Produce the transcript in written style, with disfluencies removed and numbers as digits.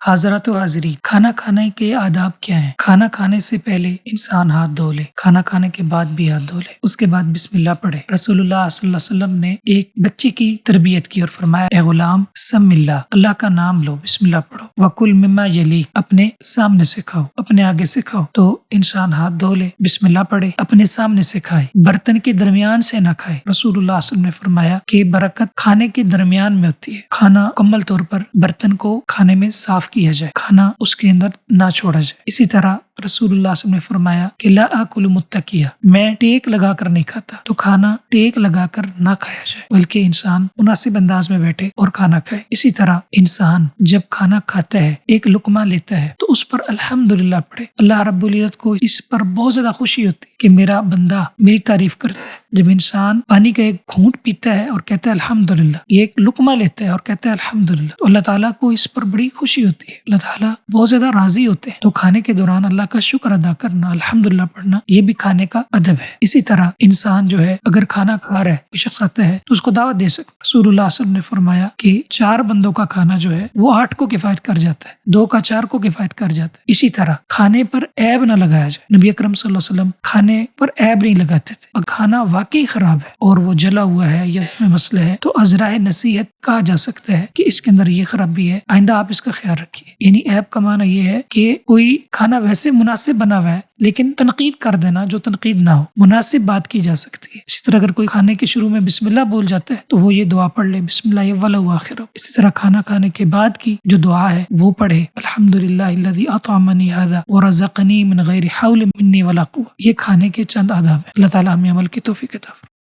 حضرات و حاضرین، کھانا کھانے کے آداب کیا ہیں؟ کھانا کھانے سے پہلے انسان ہاتھ دھو لے، کھانا کھانے کے بعد بھی ہاتھ دھو لے، اس کے بعد بسم اللہ پڑھے۔ رسول اللہ صلی اللہ علیہ وسلم نے ایک بچے کی تربیت کی اور فرمایا، اے غلام سم اللہ، اللہ کا نام لو، بسم اللہ پڑھو، وکل مما یلیک، اپنے سامنے سے کھاؤ، اپنے آگے سے کھاؤ۔ تو انسان ہاتھ دھو لے، بسم اللہ پڑھے، اپنے سامنے سے کھائے، برتن کے درمیان سے نہ کھائے۔ رسول اللہ صلی اللہ علیہ وسلم نے فرمایا کہ برکت کھانے کے درمیان میں ہوتی ہے، کھانا مکمل طور پر برتن کو کھانے میں صاف کیا جائے، کھانا اس کے اندر نہ چھوڑا جائے۔ اسی طرح رسول اللہ صلی اللہ علیہ وسلم نے فرمایا کہ لا آکل متکیا، میں ٹیک لگا کر نہیں کھاتا، تو کھانا ٹیک لگا کر نہ کھایا جائے، بلکہ انسان مناسب انداز میں بیٹھے اور کھانا کھائے۔ اسی طرح انسان جب کھانا کھاتا ہے، ایک لقمہ لیتا ہے، تو اس پر الحمدللہ پڑھے۔ اللہ رب العزت کو اس پر بہت زیادہ خوشی ہوتی ہے کہ میرا بندہ میری تعریف کرتا ہے۔ جب انسان پانی کا ایک گھونٹ پیتا ہے اور کہتا ہے الحمدللہ، یہ ایک لقمہ لیتا ہے اور کہتا ہے الحمدللہ، تو اللہ تعالیٰ کو اس پر بڑی خوشی ہوتی ہے، اللہ تعالیٰ بہت زیادہ راضی ہوتے ہیں۔ تو کھانے کے دوران اللہ کا شکر ادا کرنا، الحمدللہ پڑھنا، یہ بھی کھانے کا ادب ہے۔ اسی طرح انسان جو ہے اگر کھانا کھا رہا ہے، کوئی شخص آتا ہے تو اس کو دعوت دے سکتا۔ رسول اللہ صلی اللہ علیہ وسلم نے فرمایا کہ 4 بندوں کا کھانا جو ہے وہ 8 کو کفایت کر جاتا ہے، 2 کا 4 کو کفایت کر جاتا ہے۔ اسی طرح کھانے پر عیب نہ لگایا جائے۔ نبی اکرم صلی اللہ علیہ وسلم کھانے پر عیب نہیں لگاتے تھے۔ اگر کھانا واقعی خراب ہے اور وہ جلا ہوا ہے یا اس میں مسئلہ ہے تو عذرائے نصیحت کہا جا سکتا ہے کہ اس کے اندر یہ خرابی ہے، آئندہ آپ اس کا خیال رکھیے۔ یعنی عیب کا معنی یہ ہے کہ کوئی کھانا ویسے مناسب بنا ہوا ہے لیکن تنقید کر دینا جو تنقید نہ ہو، مناسب بات کی جا سکتی ہے۔ اسی طرح اگر کوئی کھانے کے شروع میں بسم اللہ بول جاتا ہے تو وہ یہ دعا پڑھ لے، بسم اللہ اولا و آخر۔ اسی طرح کھانا کھانے کے بعد کی جو دعا ہے وہ پڑھے، الحمدللہ الذی اطعمنی ھذا ورزقنی من غیر حول منی ولا قوة۔ یہ کھانے کے چند آداب ہیں۔ اللہ تعالیٰ ہمیں عمل کی توفیق عطا فرمائے۔